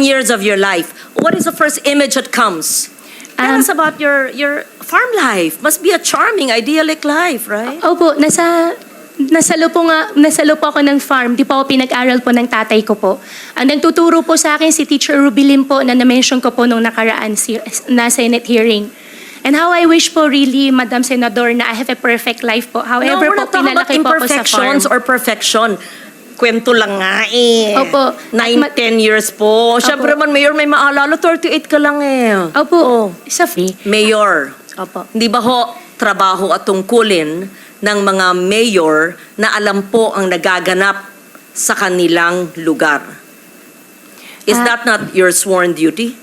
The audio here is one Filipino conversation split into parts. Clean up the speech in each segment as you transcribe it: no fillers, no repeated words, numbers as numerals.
years of your life, what is the first image that comes? Tell us about your farm life. Must be a charming, idyllic life, right? Opo, nasalo po ako ng farm. Di po ako pinag-aral po ng tatay ko po. Ang nagtuturo po sa akin si Teacher Rubilin po na na-mention ko po nung nakaraan na Senate hearing. And how I wish po really, Madam Senador, na I have a perfect life po. However No, we're po, not talking about pinalaki po ako sa farm. imperfections or perfection. Kwento lang nga eh. Opo. 9-10 years po. Siyempre man, Mayor, may maalala, 38 ka lang eh. Opo, sa free. Mayor, Opo. hindi ba ho trabaho at tungkulin ng mga mayor na alam po ang nagaganap sa kanilang lugar? Is that not your sworn duty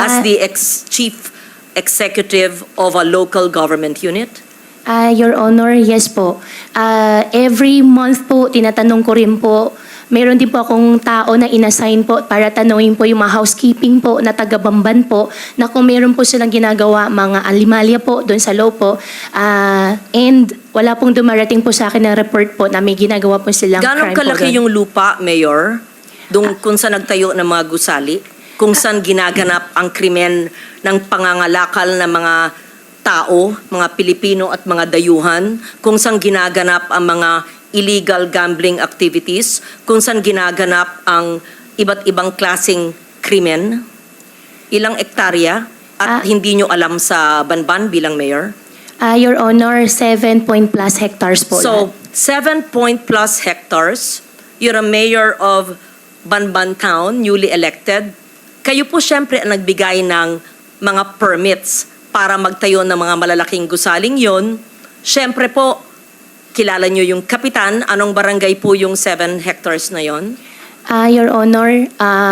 as the chief executive of a local government unit? Your Honor, yes po. Every month po, tinatanong ko rin po, meron din po akong tao na inassign po para tanungin po yung mga housekeeping po na taga-Bamban po na kung meron po silang ginagawa mga alimalya po doon sa loob po. And wala pong dumarating po sa akin ng report po na may ginagawa po silang Gano'ng crime po kalaki doon. yung lupa, Mayor? Kung saan nagtayo ng mga gusali? Kung saan ginaganap ang krimen ng pangangalakal ng mga tao, mga Pilipino at mga dayuhan, kung saan ginaganap ang mga illegal gambling activities, kung saan ginaganap ang iba't ibang klaseng krimen? Ilang ektarya at hindi nyo alam sa Banban bilang mayor? Your Honor, 7+ hectares po. So, 7+ hectares, you're a mayor of Banban Town, newly elected. Kayo po syempre ang nagbigay ng mga permits para magtayo ng mga malalaking gusaling yon. Siyempre po, kilala nyo yung kapitan. Anong barangay po yung 7 hectares na yon? Your Honor,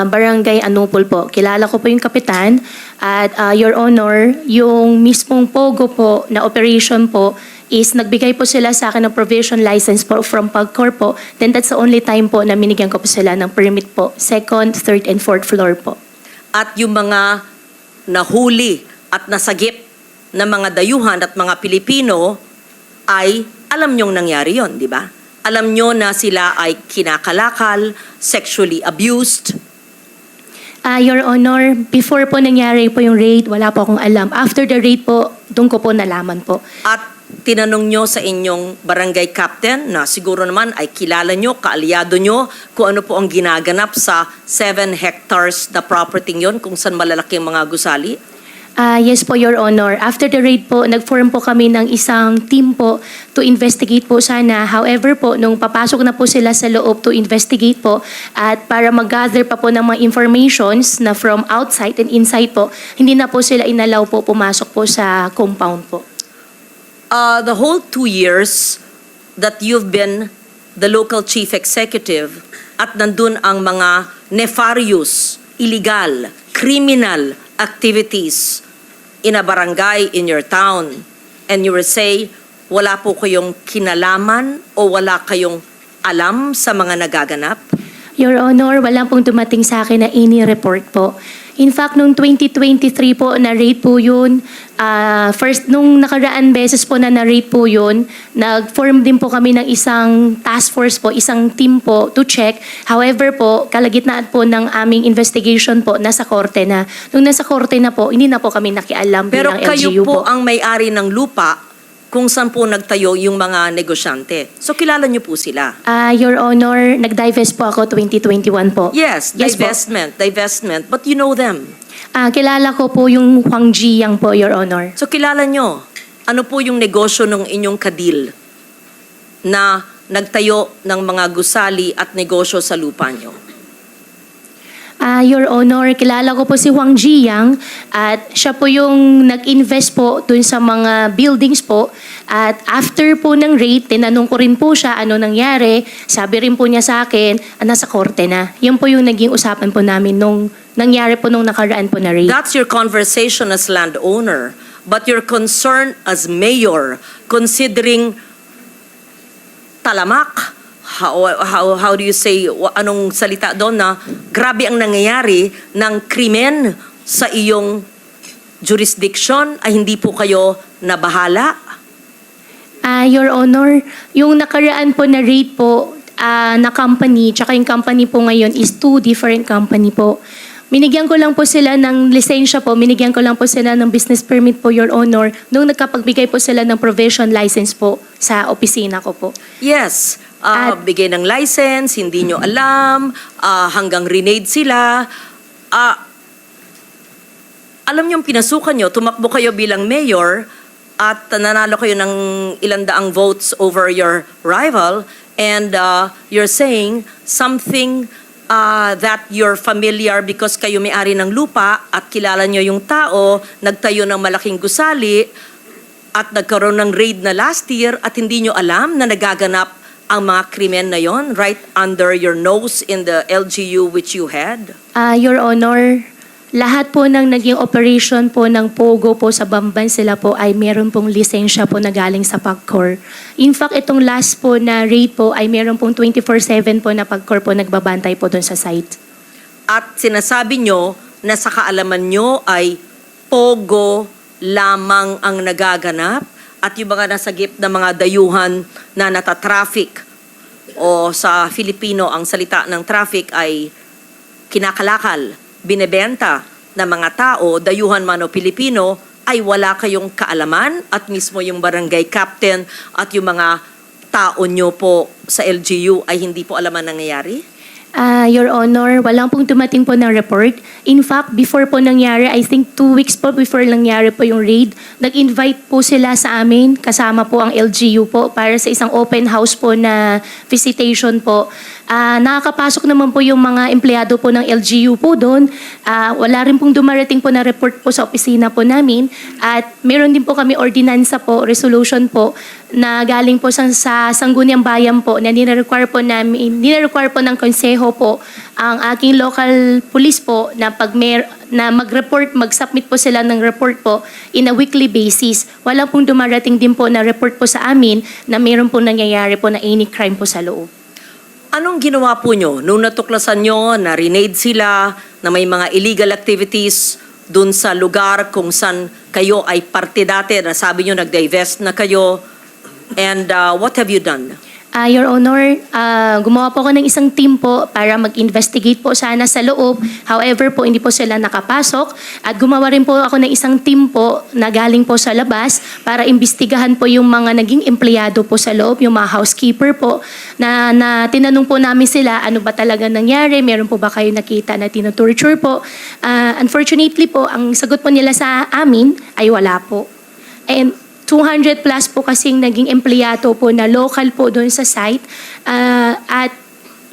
Barangay Anupol po. Kilala ko po yung kapitan. At Your Honor, yung mismong POGO po na operation po is nagbigay po sila sa akin ng provision license po from PAGCOR po. Then that's the only time po na minigyan ko po sila ng permit po. 2nd, 3rd, and 4th floor po. At yung mga nahuli at nasagip na mga dayuhan at mga Pilipino ay alam nyong nangyari yon, di ba? Alam nyo na sila ay kinakalakal, sexually abused. Your Honor, before po nangyari po yung raid, wala po akong alam. After the raid po, doon ko po nalaman po. At tinanong nyo sa inyong barangay captain na siguro naman ay kilala nyo, kaalyado nyo, kung ano po ang ginaganap sa 7 hectares na property yon kung saan malalaki ang mga gusali? Yes po, Your Honor. After the raid po, nag-form po kami ng isang team po to investigate po sana. However po, nung papasok na po sila sa loob to investigate po at para mag-gather pa po ng mga informations na from outside and inside po, hindi na po sila inalaw po pumasok po sa compound po. The whole 2 years that you've been the local chief executive at nandun ang mga nefarious, illegal, criminal activities in a barangay in your town, and you will say, wala po kayong kinalaman o wala kayong alam sa mga nagaganap? Your Honor, wala pong dumating sa akin na any report po. In fact, nung 2023 po, na-rate po yun. First, nung nakaraan beses po na na-rate po yun, nag-form din po kami ng isang task force po, isang team po to check. However po, kalagitnaan po ng aming investigation po, nasa korte na. Nung nasa korte na po, hindi na po kami nakialam Pero bilang kayo LGU po ang may-ari ng lupa kung saan po nagtayo yung mga negosyante. So kilala niyo po sila? Your Honor, nag-divest po ako 2021 po. Yes, Yes po. divestment, but you know them. Kilala ko po yung Huang Jiyang po, Your Honor. So kilala nyo, ano po yung negosyo ng inyong kadil na nagtayo ng mga gusali at negosyo sa lupa nyo? Your Honor, kilala ko po si Huang Jiyang at siya po yung nag-invest po dun sa mga buildings po. At after po ng raid, tinanong ko rin po siya ano nangyari. Sabi rin po niya sa akin, nasa korte na. Yan po yung naging usapan po namin nung nangyari po nung nakaraan po na raid. That's your conversation as landowner. But your concern as mayor, considering talamak, how do you say, anong salita doon na grabe ang nangyayari ng krimen sa iyong jurisdiction ay hindi po kayo nabahala? Your Honor, yung nakaraan po na rate po na company, tsaka yung company po ngayon is 2 different company po. Binigyan ko lang po sila ng lisensya po, binigyan ko lang po sila ng business permit po, Your Honor, nung nagkapagbigay po sila ng provision license po sa opisina ko po. Yes. At- Bigay ng license, hindi nyo alam, hanggang renade sila. Alam nyo, pinasukan nyo, tumakbo kayo bilang mayor at nanalo kayo ng ilang daang votes over your rival and you're saying something that you're familiar because kayo may-ari ng lupa at kilala nyo yung tao, nagtayo ng malaking gusali at nagkaroon ng raid na last year at hindi nyo alam na nagaganap ang mga krimen na yon right under your nose in the LGU which you had? Your Honor, lahat po ng naging operation po ng POGO po sa Bamban, sila po ay meron pong lisensya po na galing sa PAGCOR. In fact, itong last po na raid po ay meron pong 24/7 po na PAGCOR po nagbabantay po doon sa site. At sinasabi nyo na sa kaalaman nyo ay POGO lamang ang nagaganap at yung mga nasagip na mga dayuhan na natatraffic o sa Filipino ang salita ng traffic ay kinakalakal, binebenta ng mga tao, dayuhan man o Pilipino, ay wala kayong kaalaman at mismo yung barangay captain at yung mga tao nyo po sa LGU ay hindi po alam ang nangyayari? Your Honor, walang pong dumating po ng report. In fact, before po nangyari, I think 2 weeks po before nangyari po yung raid, nag-invite po sila sa amin, kasama po ang LGU po, para sa isang open house po na visitation po. Nakakapasok naman po yung mga empleyado po ng LGU po doon. Wala rin pong dumarating po na report po sa opisina po namin. At meron din po kami ordinansa po, resolution po, na galing po sa Sangguniang Bayan po na nire-require po ng konseho po ang aking local police po na na mag-report, mag-submit po sila ng report po in a weekly basis. Wala pong dumarating din po na report po sa amin na meron po nangyayari po na any crime po sa loob. Anong ginawa po nyo nung natuklasan nyo na renade sila, na may mga illegal activities dun sa lugar kung saan kayo ay parte dati, na sabi nyo nag-divest na kayo, and what have you done? Your Honor, gumawa po ako ng isang team po para mag-investigate po sana sa loob. However po, hindi po sila nakapasok. At gumawa rin po ako ng isang team po na galing po sa labas para imbestigahan po yung mga naging empleyado po sa loob, yung mga housekeeper po, na tinanong po namin sila, ano ba talaga nangyari? Meron po ba kayo nakita na tinatorture po? Unfortunately po, ang sagot po nila sa amin ay wala po. And 200 plus po kasing naging empleyado po na local po doon sa site. At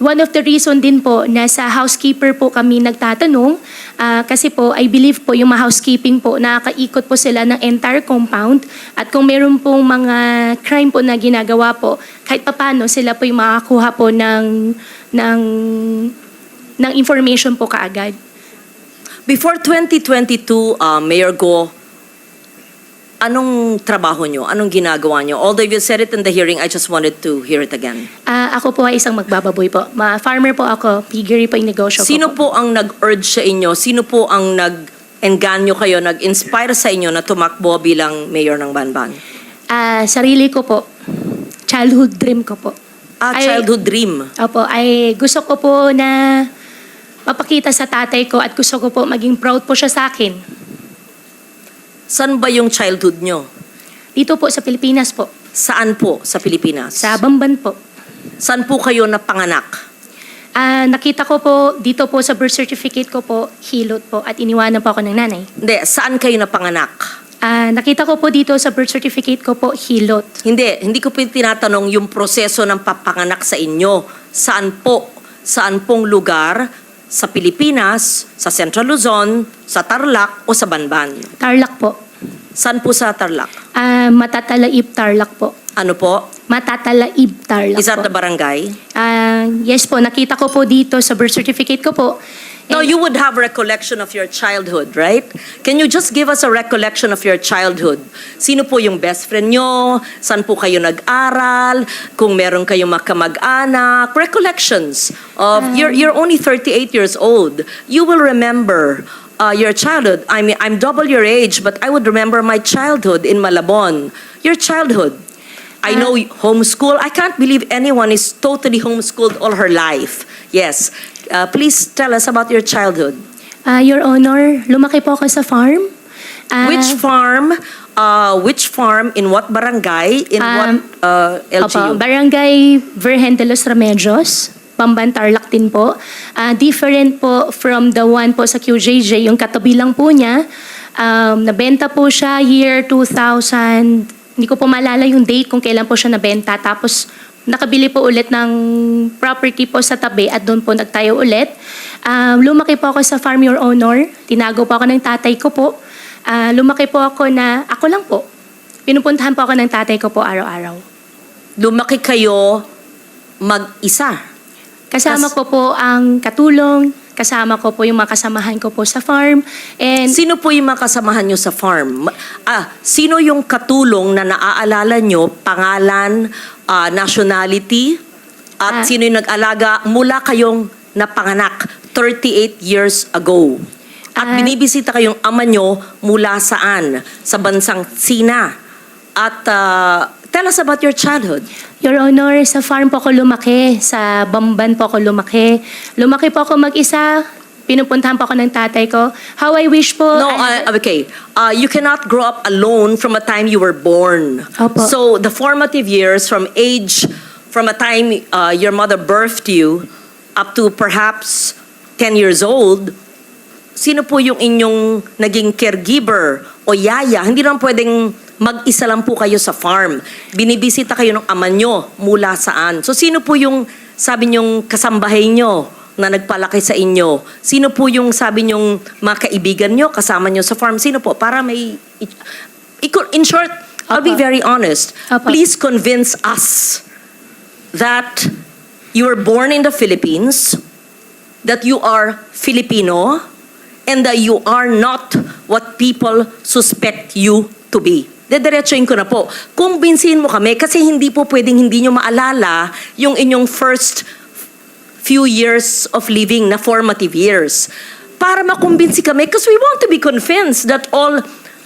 one of the reason din po na sa housekeeper po kami nagtatanong kasi po I believe po yung mga housekeeping po nakakaikot po sila ng entire compound at kung meron pong mga crime po na ginagawa po kahit papano sila po yung makakuha po ng information po kaagad. Before 2022, Mayor Go, anong trabaho nyo? Anong ginagawa nyo? Although you said it in the hearing, I just wanted to hear it again. Ako po ay isang magbababoy po. Farmer po ako, piggery po yung negosyo ko. Sino po ang nag-urge sa inyo? Sino po ang nag-engganyo kayo, nag-inspire sa inyo na tumakbo bilang mayor ng Banban? Sarili ko po. Childhood dream ko po. Childhood dream. Opo, ay gusto ko po na mapakita sa tatay ko at gusto ko po maging proud po siya sa akin. Saan ba yung childhood nyo? Dito po sa Pilipinas po. Saan po sa Pilipinas? Sa Bamban po. Saan po kayo napanganak? Nakita ko po dito po sa birth certificate ko po, Hilot po at iniwanan po ako ng nanay. Hindi, saan kayo napanganak? Nakita ko po dito sa birth certificate ko po, Hilot. Hindi ko po tinatanong yung proseso ng papanganak sa inyo. Saan po? Saan pong lugar sa Pilipinas, sa Central Luzon, sa Tarlac o sa Banban? Tarlac po. Saan po sa Tarlac? Matatalaib Tarlac po. Ano po? Matatalaib Tarlac Is that po. the barangay? Yes po, nakita ko po dito sa birth certificate ko po. No, you would have recollection of your childhood, right? Can you just give us a recollection of your childhood? Sino po yung best friend nyo? Saan po kayo nag-aral? Kung meron kayong makamag-anak? Recollections of, you're only 38 years old. You will remember your childhood. I mean, I'm double your age, but I would remember my childhood in Malabon. Your childhood. I know homeschool. I can't believe anyone is totally homeschooled all her life. Yes. Please tell us about your childhood. Your Honor, lumaki po ako sa farm. Which farm? Which farm? In what barangay? In what LGU? Opo, Barangay Virgen de los Remedios, Bamban, Tarlac din po. Different po from the one po sa QJJ, yung katabi lang po niya. Nabenta po siya year 2000, hindi ko po maalala yung date kung kailan po siya nabenta. Tapos nakabili po ulit ng property po sa tabi at doon po nagtayo ulit. Lumaki po ako sa farm, Your Honor. Tinago po ako ng tatay ko po. Lumaki po ako na, ako lang po. Pinupuntahan po ako ng tatay ko po araw-araw. Lumaki kayo mag-isa. Kasama ko po ang katulong, kasama ko po yung mga kasamahan ko po sa farm. And Sino po yung mga kasamahan nyo sa farm? Sino yung katulong na naaalala nyo, pangalan, nationality, at sino yung nag-alaga mula kayong napanganak 38 years ago? At binibisita kayong ama nyo mula saan? Sa bansang Sina. At tell us about your childhood. Your Honor, sa farm po ako lumaki, sa Bamban po ako lumaki. Lumaki po ako mag-isa, pinupuntahan po ako ng tatay ko. How I wish po... No, okay. You cannot grow up alone from a time you were born. Opo. So the formative years from a time your mother birthed you up to perhaps 10 years old, sino po yung inyong naging caregiver o yaya? Hindi lang pwedeng mag-isa lang po kayo sa farm. Binibisita kayo ng ama nyo mula saan? So sino po yung sabi nyong kasambahay nyo na nagpalaki sa inyo? Sino po yung sabi nyong mga kaibigan nyo, kasama nyo sa farm? Sino po? Para may... In short, I'll be Opo. very honest. Opo. Please convince us that you were born in the Philippines, that you are Filipino, and that you are not what people suspect you to be. Dediretsuin ko na po. Kumbinsihin mo kami kasi hindi po pwedeng hindi nyo maalala yung inyong first few years of living na formative years. Para makumbinsi kami because we want to be convinced that all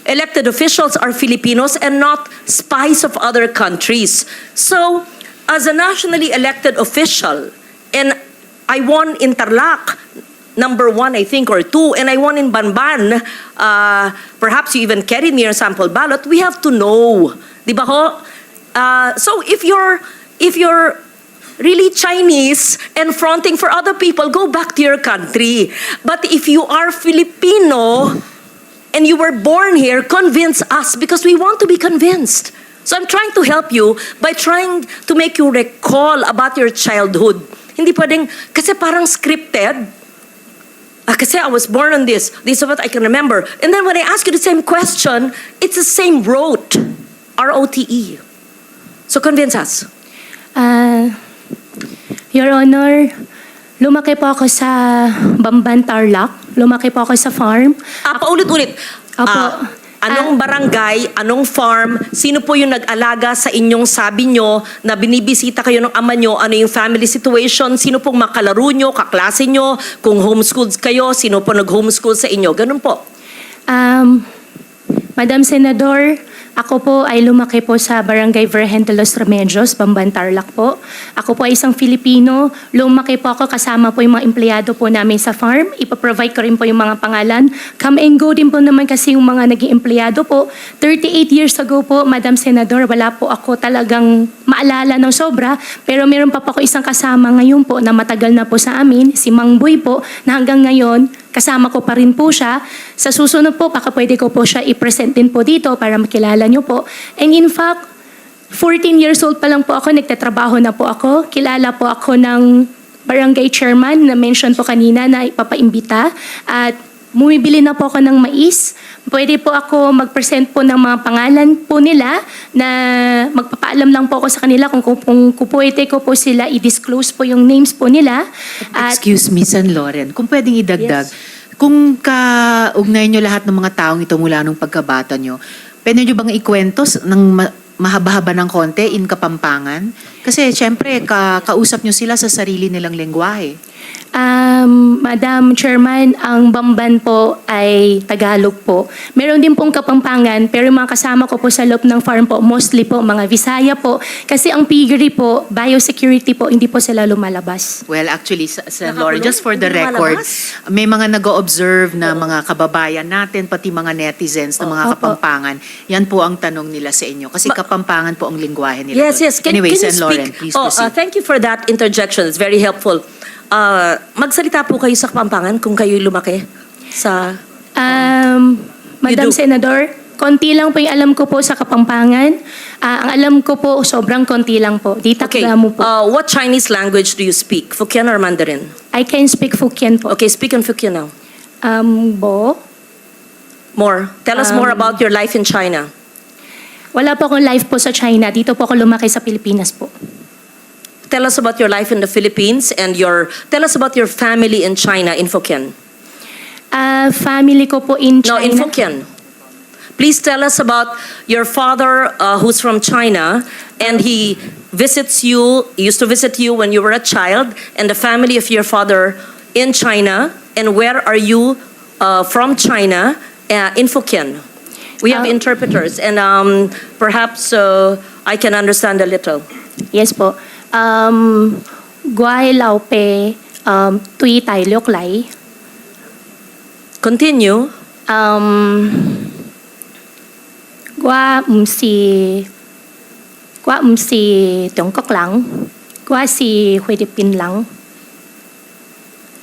elected officials are Filipinos and not spies of other countries. So, as a nationally elected official, and I won in Tarlac, number 1, I think, or 2, and I won in Banban, perhaps you even carried me your sample ballot, we have to know. Di ba ho? So if you're really Chinese and fronting for other people, go back to your country. But if you are Filipino and you were born here, convince us because we want to be convinced. So I'm trying to help you by trying to make you recall about your childhood. Hindi pwedeng, kasi parang scripted. Kasi I was born on this. This is what I can remember. And then when I ask you the same question, it's the same rote. R-O-T-E. So convince us. Your Honor, lumaki po ako sa Bamban, Tarlac. Lumaki po ako sa farm. Paulit-ulit. Opo. Anong barangay, anong farm, sino po yung nag-alaga sa inyong sabi nyo na binibisita kayo ng ama nyo, ano yung family situation, sino pong makalaro nyo, kaklase nyo, kung homeschooled kayo, sino po nag-homeschool sa inyo, ganun po. Madam Senador, ako po ay lumaki po sa Barangay Virgen de los Remedios, Bamban, Tarlac po. Ako po ay isang Filipino. Lumaki po ako kasama po yung mga empleyado po namin sa farm. Ipaprovide ko rin po yung mga pangalan. Come and go din po naman kasi yung mga naging empleyado po. 38 years ago po, Madam Senador, wala po ako talagang maalala ng sobra. Pero meron pa po ako isang kasama ngayon po na matagal na po sa amin, si Mang Boy po, na hanggang ngayon, kasama ko pa rin po siya. Sa susunod po, baka pwede ko po siya i-present din po dito para makilala niyo po. And in fact, 14 years old pa lang po ako, nagtatrabaho na po ako. Kilala po ako ng barangay chairman na mention po kanina na ipapaimbita. At bumibili na po ako ng mais. Pwede po ako mag-present po ng mga pangalan po nila na magpapaalam lang po ako sa kanila kung pwede ko po sila i-disclose po yung names po nila. At Excuse me, San Loren, kung pwedeng idagdag, Yes. kung kaugnay nyo lahat ng mga taong ito mula nung pagkabata nyo, pwede nyo bang ikwento ng mahaba-haba ng konti in Kapampangan? Kasi syempre, kausap nyo sila sa sarili nilang lengguwahe. Madam Chairman, ang Bamban po ay Tagalog po. Meron din pong Kapampangan, pero yung mga kasama ko po sa loob ng farm po, mostly po mga Visaya po. Kasi ang piggery po, biosecurity po, hindi po sila lumalabas. Well, actually, Sen. Nakakulong? Lori, just for the Hindi record, lumalabas? may mga nag-o-observe na mga kababayan natin, pati mga netizens na mga Opo. Kapampangan. Yan po ang tanong nila sa inyo. Kasi Kapampangan po ang lingwahe nila. Yes, doon. yes. Anyway, can you Sen. Lauren, speak? please proceed. Thank you for that interjection. It's very helpful. Magsalita po kayo sa Kapampangan kung kayo lumaki sa... Madam do. Senador, konti lang po yung alam ko po sa Kapampangan. Ang alam ko po, sobrang konti lang po. Di Okay. takda mo po. What Chinese language do you speak? Hokkien or Mandarin? I can speak Fukien po. Okay, speak in Hokkien now. Bo? More. Tell us more about your life in China. Wala po akong life po sa China. Dito po ako lumaki sa Pilipinas po. Tell us about your life in the Philippines and tell us about your family in China in Hokkien. Family ko po in No, China. in Hokkien. Please tell us about your father who's from China and he used to visit you when you were a child, and the family of your father in China, and where are you from China in Hokkien. We have interpreters and perhaps I can understand a little. Yes po. Guay lao pe tui tai liok lai. Continue. Gua si Trung Quốc lang. Gua si Philippines lang.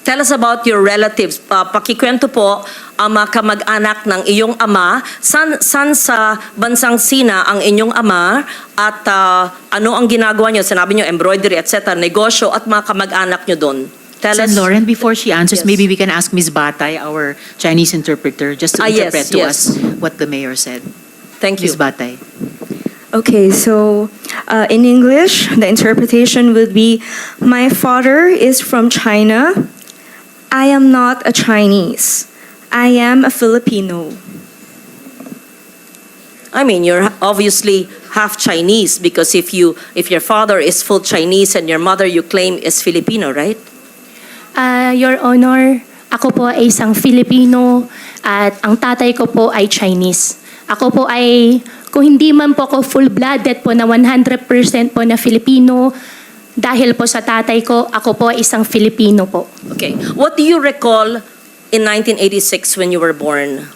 Tell us about your relatives. Pakikwento po ang mga kamag-anak ng iyong ama. San sa bansang Sina ang inyong ama at ano ang ginagawa niyo? Sinabi niyo embroidery, etc. Negosyo at mga kamag-anak niyo doon. Tell Sen. us. Lauren, before she answers, Yes. maybe we can ask Ms. Batay, our Chinese interpreter, just to Yes, interpret to yes. us what the mayor said. Thank you. Ms. Batay. Okay, so in English, the interpretation would be, my father is from China. I am not a Chinese. I am a Filipino. I mean, you're obviously half Chinese because if your father is full Chinese and your mother you claim is Filipino, right? Your Honor, ako po ay isang Filipino at ang tatay ko po ay Chinese. Ako po ay, kung hindi man po ako full-blooded po na 100% po na Filipino, dahil po sa tatay ko, ako po ay isang Filipino po. Okay. What do you recall in 1986 when you were born?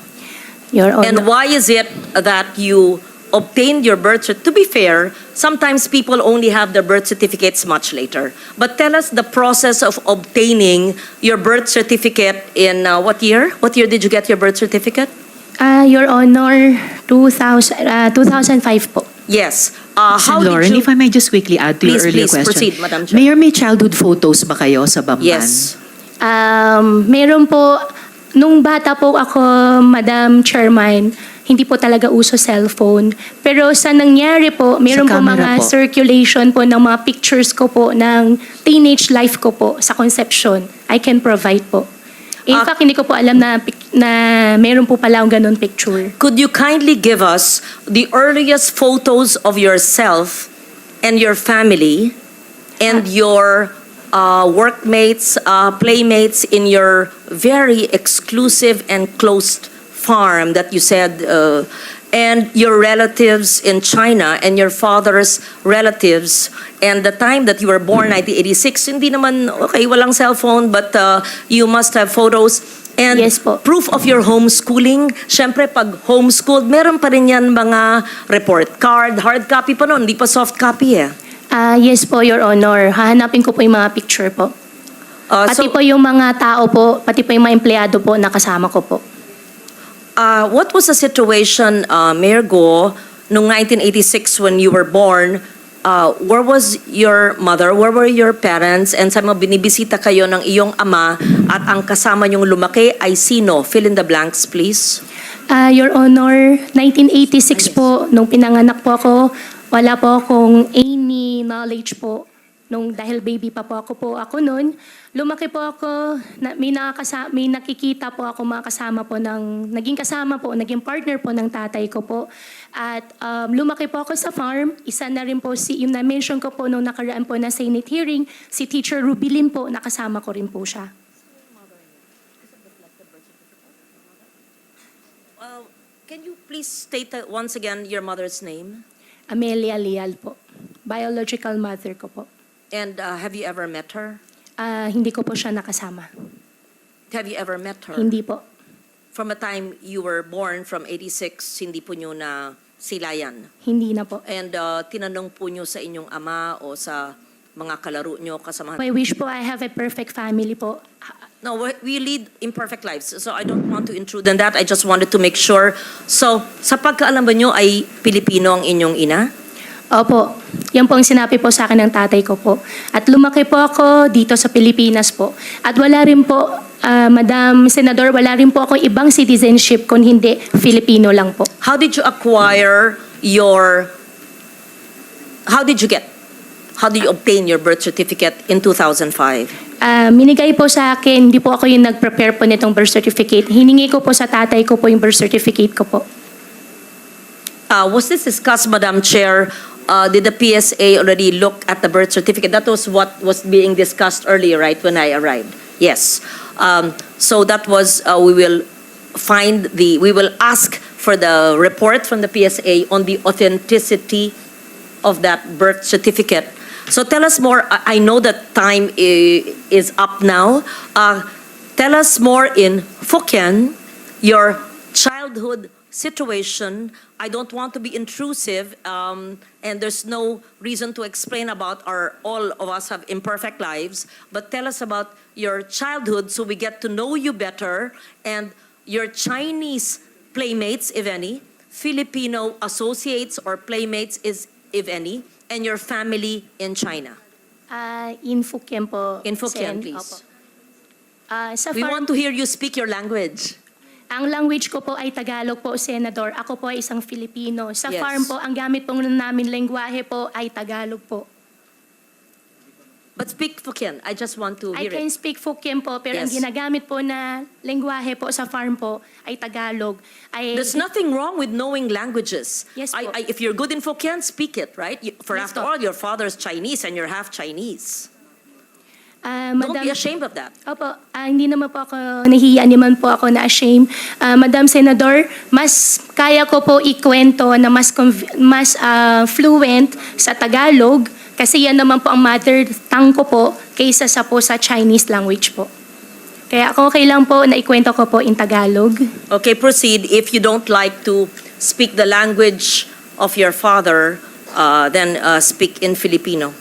Your Honor. And why is it that you obtained your birth certificate? To be fair, sometimes people only have their birth certificates much later. But tell us the process of obtaining your birth certificate in what year? What year did you get your birth certificate? Your Honor, 2005 po. Yes. Sen. Lauren, if I may just quickly add to Please, your earlier please, question. proceed, Madam Chair. Mayor, may childhood photos ba kayo sa Bamban? Yes. Meron po, nung bata po ako, Madam Chairman, hindi po talaga uso cellphone. Pero sa nangyari po, meron po camera mga po. circulation po ng mga pictures ko po ng teenage life ko po sa conception. I can provide po. In fact, hindi ko po alam na meron po pala akong ganun picture. Could you kindly give us the earliest photos of yourself and your family and your workmates, playmates in your very exclusive and closed farm that you said, and your relatives in China and your father's relatives, and the time that you were born, 1986, hindi naman, okay, walang cellphone, but you must have photos. And Yes po. proof of your homeschooling. Siyempre, pag homeschooled, meron pa rin yan mga report card, hard copy pa noon, hindi pa soft copy eh. Yes po, Your Honor. Hahanapin ko po yung mga picture po. Pati So, po yung mga tao po, pati po yung mga empleyado po na kasama ko po. what was the situation, Mayor Go, noong 1986 when you were born? Where was your mother? Where were your parents? And sa mga binibisita kayo ng iyong ama at ang kasama niyong lumaki ay sino? Fill in the blanks, please. Your Honor, 1986 po, nung pinanganak po ako, wala po akong any knowledge po Dahil baby pa po ako noon, lumaki po ako, may nakikita po ako mga kasama po naging partner po ng tatay ko po. At lumaki po ako sa farm, isa na rin po yung na-mention ko po nung nakaraan po na Senate hearing, si Teacher Rubilin po, nakasama ko rin po siya. Can you please state once again your mother's name? Amelia Leal po, biological mother ko po. And have you ever met her? Hindi ko po siya nakasama. Have you ever met her? Hindi po. From the time you were born, from 86, hindi po nyo na silayan. Hindi na po. And tinanong po nyo sa inyong ama o sa mga kalaro nyo, kasamahan. I wish po I have a perfect family po. No, we lead imperfect lives. So I don't want to intrude on that. I just wanted to make sure. So, sa pagkaalam ba nyo ay Pilipino ang inyong ina? Opo, yan po ang sinabi po sa akin ng tatay ko po. At lumaki po ako dito sa Pilipinas po. At wala rin po, Madam Senador, wala rin po ako ibang citizenship kung hindi Filipino lang po. How did you obtain your birth certificate in 2005? Minigay po sa akin, hindi po ako yung nag-prepare po nitong birth certificate. Hiningi ko po sa tatay ko po yung birth certificate ko po. Was this discussed, Madam Chair? Did the PSA already look at the birth certificate? That was what was being discussed earlier, right, when I arrived? Yes. So that was, we will ask for the report from the PSA on the authenticity of that birth certificate. So tell us more. I know that time is up now. Tell us more in Hokkien, your childhood situation. I don't want to be intrusive, and there's no reason to explain about all of us have imperfect lives, but tell us about your childhood so we get to know you better, and your Chinese playmates, if any, Filipino associates or playmates, if any, and your family in China. In Fukien po. In Hokkien, Sen. please. Opo. Sa We farm, want to hear you speak your language. ang language ko po ay Tagalog po, Senador. Ako po ay isang Filipino. Sa Yes. farm po, ang gamit po namin lengguwahe po ay Tagalog po. But speak Hokkien. I just want to I hear can it. speak Fukien po, pero ang Yes. ginagamit po na lengguwahe po sa farm po ay Tagalog. There's nothing wrong with knowing languages. Yes po. If you're good in Hokkien, speak it, right? For Yes after po. all, your father's Chinese and you're half Chinese. Don't Madam, be ashamed of that. Opo, hindi naman po ako nahihiya, naman po ako na-ashamed. Madam Senador, mas kaya ko po ikwento na mas fluent sa Tagalog kasi yan naman po ang mother tongue ko po kaysa sa Chinese language po. Kaya ako okay lang po na ikwento ko po in Tagalog. Okay, proceed. If you don't like to speak the language of your father, then speak in Filipino.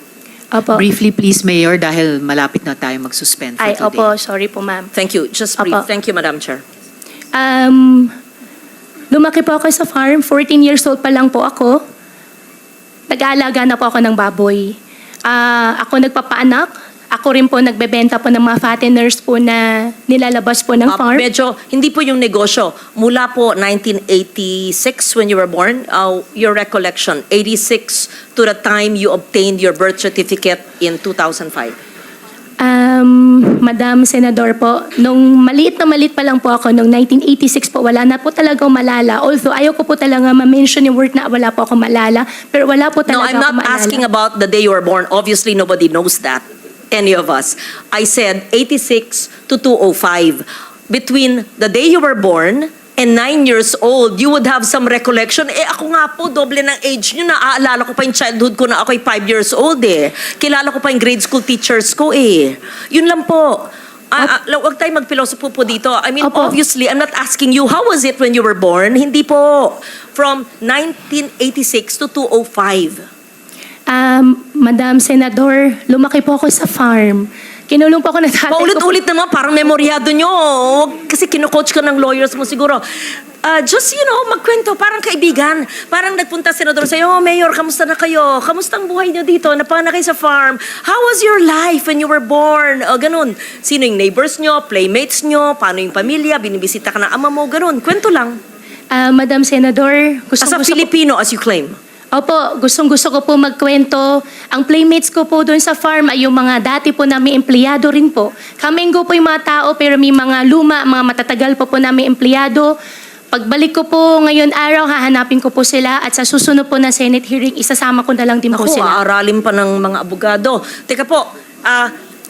Opo. Briefly please, Mayor, dahil malapit na tayo mag-suspend for Ay, today. opo, sorry po ma'am. Thank you. Just brief. Apo. Thank you, Madam Chair. Lumaki po ako sa farm, 14 years old pa lang po ako. Nag-aalaga na po ako ng baboy. Ako nagpapaanak. Ako rin po nagbebenta po ng mga fatteners po na nilalabas po ng farm. Medyo, hindi po yung negosyo. Mula po 1986 when you were born, your recollection, 86 to the time you obtained your birth certificate in 2005. Madam Senador po, nung maliit pa lang po ako, nung 1986 po, wala na po talaga malala. Although ayaw ko po talaga ma-mention yung word na wala po ako malala, pero wala po No, talaga I'm ako not maalala. asking about the day you were born. Obviously, nobody knows that. Any of us. I said 86 to 205. Between the day you were born and 9 years old, you would have some recollection. Ako nga po, doble ng age nyo. Naaalala ko pa yung childhood ko na ako'y 5 years old eh. Kilala ko pa yung grade school teachers ko eh. Yun lang po. Huwag tayo magpilosopo po dito. I mean, Opo. obviously, I'm not asking you, how was it when you were born? Hindi po. From 1986 to 205. Madam Senador, lumaki po ako sa farm. Kinulong po ako ng tatay ko. Paulit-ulit naman, parang memoryado nyo. Kasi kino-coach ka ng lawyers mo siguro. Just, magkwento, parang kaibigan. Parang nagpunta senador sa'yo, oh, Mayor, kamusta na kayo? Kamusta ang buhay nyo dito? Napana kayo sa farm? How was your life when you were born? Ganun. Sino yung neighbors nyo, playmates nyo, paano yung pamilya, binibisita ka ng ama mo, ganun. Kwento lang. Madam Senador, As a Filipino, as you claim. Opo, gustong-gusto ko po magkwento. Ang playmates ko po doon sa farm ay yung mga dati po namin empleyado rin po. Kaminggo po yung mga tao pero may mga luma, mga matatagal po namin empleyado. Pagbalik ko po ngayon araw, hahanapin ko po sila at sa susunod po na Senate hearing, isasama ko na lang din po Ako, sila. aaralin pa ng mga abogado. Teka po,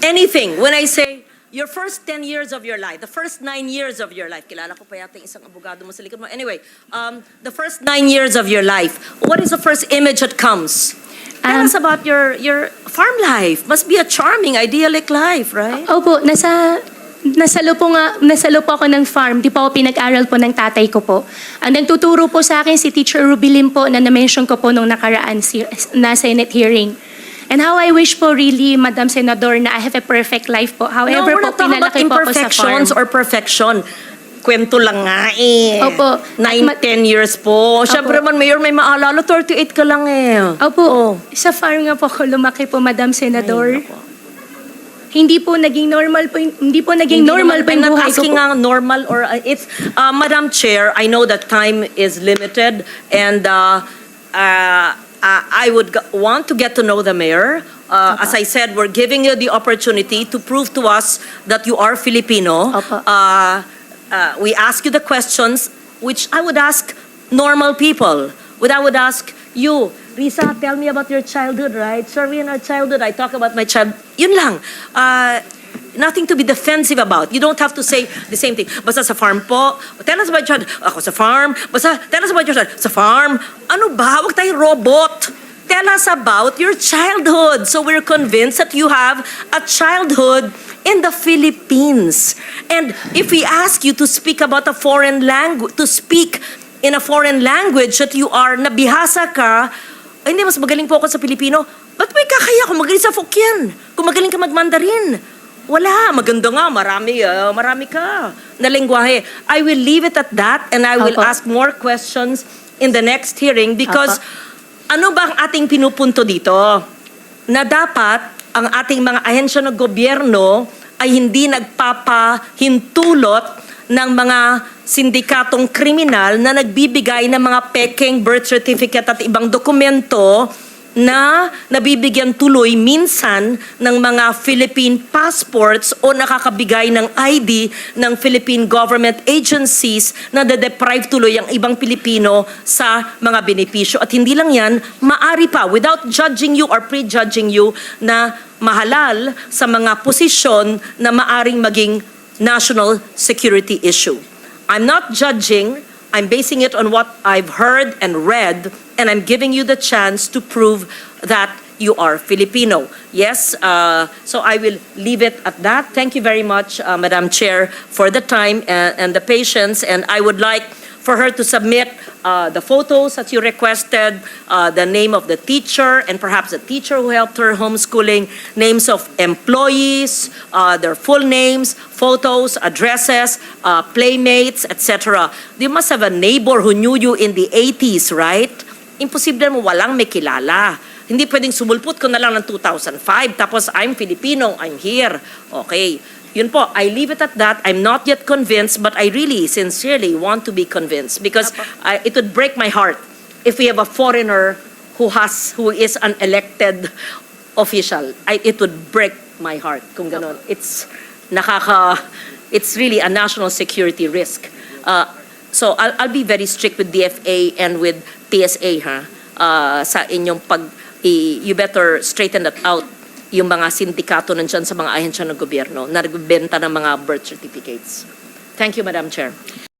anything, when I say, your first 10 years of your life, the first 9 years of your life, kilala ko pa yata yung isang abogado mo sa likod mo. Anyway, the first 9 years of your life, what is the first image that comes? Tell us about your farm life. Must be a charming, idyllic life, right? Opo, nasalo po ako ng farm. Di pa ako pinag-aral po ng tatay ko po. Ang nagtuturo po sa akin si Teacher Rubilin po na na-mention ko po nung nakaraan na Senate hearing. And how I wish po really, Madam Senador, na I have a perfect life po. However we're po, not talking about pinalaki po ako sa farm. imperfections or perfection. Kwento lang nga eh. Opo. 9-10 years po. Siyempre man, Mayor, may maalala, 38 ka lang eh. Opo, sa farm nga po ako lumaki po, Madam Senador. Ay, nako. Hindi po naging normal po yung I'm not buhay ko asking po. nga normal or it's Madam Chair, I know that time is limited and I would want to get to know the mayor. As I said, we're giving you the opportunity to prove to us that you are Filipino. Opo. We ask you the questions which I would ask normal people. I would ask you, Risa, tell me about your childhood, right? Sir, we in our childhood, I talk about my child. Yun lang. Nothing to be defensive about. You don't have to say the same thing. Basta sa farm po. Tell us about your child. Ako sa farm. Basta tell us about your child. Sa farm. Ano ba? Huwag tayo robot. Tell us about your childhood. So we're convinced that you have a childhood in the Philippines. And if we ask you to speak about a foreign language, to speak in a foreign language that you are, nabihasa ka, ay, hindi, mas magaling po ako sa Pilipino. Ba't may kakaya kung magaling sa Fokien? Kung magaling ka mag-Mandarin? Wala. Maganda nga. Marami ka na lengguwahe. I will leave it at that and I will Opo. ask more questions in the next hearing because ano ba ang ating pinupunto dito? Na dapat ang ating mga ahensya ng gobyerno ay hindi nagpapahintulot ng mga sindikatong kriminal na nagbibigay ng mga peking birth certificate at ibang dokumento na nabibigyan tuloy minsan ng mga Philippine passports o nakakabigay ng ID ng Philippine government agencies na de-deprive tuloy ang ibang Pilipino sa mga benepisyo. At hindi lang yan, maari pa, without judging you or prejudging you, na mahalal sa mga posisyon na maaring maging national security issue. I'm not judging, I'm basing it on what I've heard and read, and I'm giving you the chance to prove that you are Filipino. Yes, so I will leave it at that. Thank you very much, Madam Chair, for the time and the patience, and I would like for her to submit the photos that you requested, the name of the teacher, and perhaps the teacher who helped her homeschooling, names of employees, their full names, photos, addresses, playmates, etc. You must have a neighbor who knew you in the 80s, right? Imposible mo walang may kilala. Hindi pwedeng sumulpot ko na lang ng 2005, tapos I'm Filipino, I'm here. Okay. Yun po, I leave it at that. I'm not yet convinced, but I really, sincerely want to be convinced because it would break my heart if we have a foreigner who is an elected official. It would break my heart kung ganon. It's really a national security risk. So I'll be very strict with DFA and with PSA sa inyong you better straighten that out. Yung mga sindikato nandyan sa mga ahensya ng gobyerno na nagbebenta ng mga birth certificates. Thank you, Madam Chair.